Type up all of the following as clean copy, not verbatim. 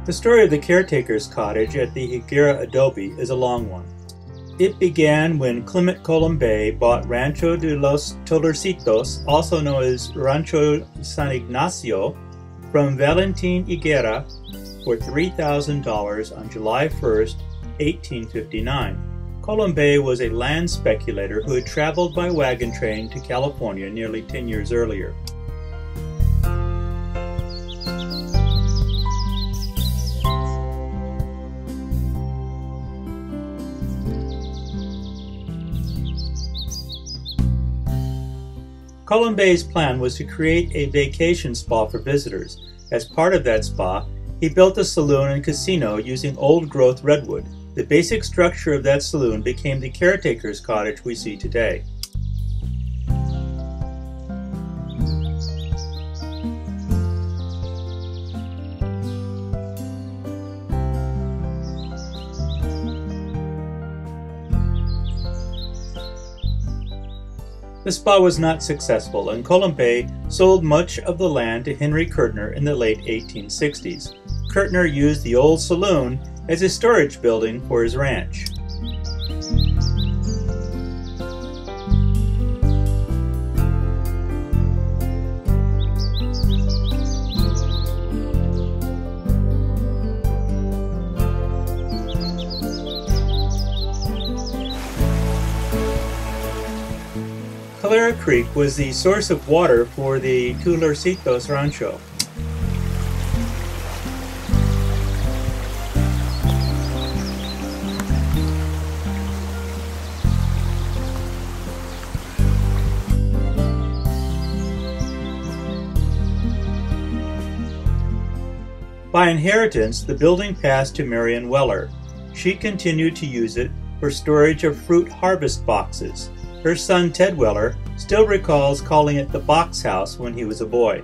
The story of the Caretaker's cottage at the Higuera Adobe is a long one. It began when Clement Colombé bought Rancho de los Tolercitos, also known as Rancho San Ignacio, from Valentin Higuera for $3,000 on July 1, 1859. Colombé was a land speculator who had traveled by wagon train to California nearly 10 years earlier. Colombé's plan was to create a vacation spa for visitors. As part of that spa, he built a saloon and casino using old-growth redwood. The basic structure of that saloon became the Caretaker's cottage we see today. The spa was not successful, and Colombé sold much of the land to Henry Kertner in the late 1860s. Kertner used the old saloon as a storage building for his ranch. Higuera Creek was the source of water for the Tolercitos Rancho. By inheritance, the building passed to Marion Weller. She continued to use it for storage of fruit harvest boxes. Her son Ted Weller still recalls calling it the box house when he was a boy.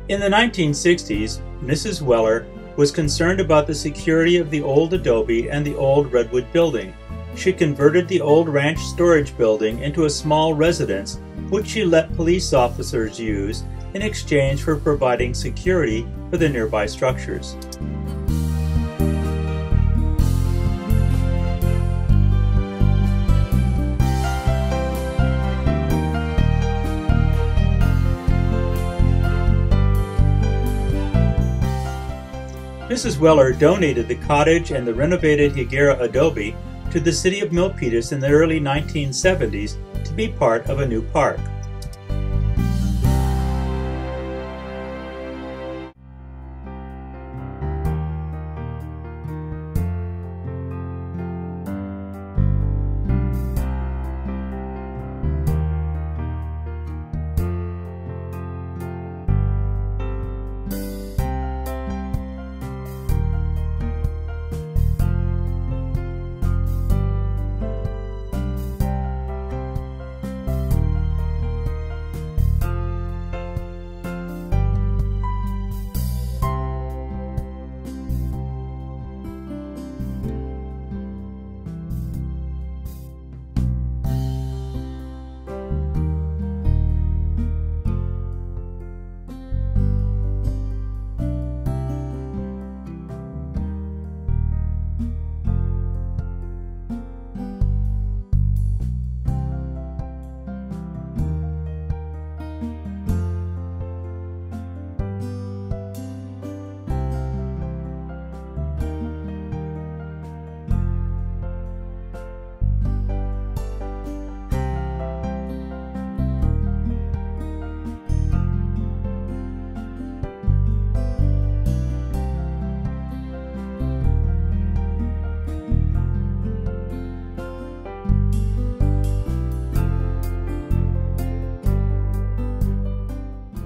In the 1960s, Mrs. Weller was concerned about the security of the old adobe and the old redwood building. She converted the old ranch storage building into a small residence, which she let police officers use in exchange for providing security for the nearby structures. Mrs. Weller donated the cottage and the renovated Higuera adobe to the city of Milpitas in the early 1970s to be part of a new park.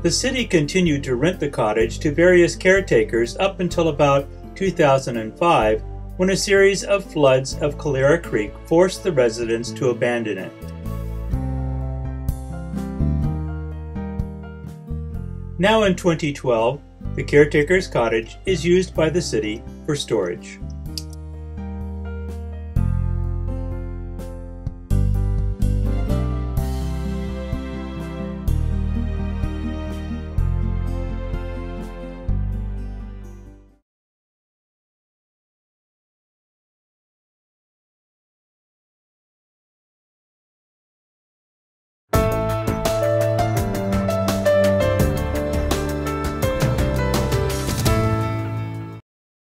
The city continued to rent the cottage to various caretakers up until about 2005, when a series of floods of Higuera Creek forced the residents to abandon it. Now in 2012, the Caretaker's cottage is used by the city for storage.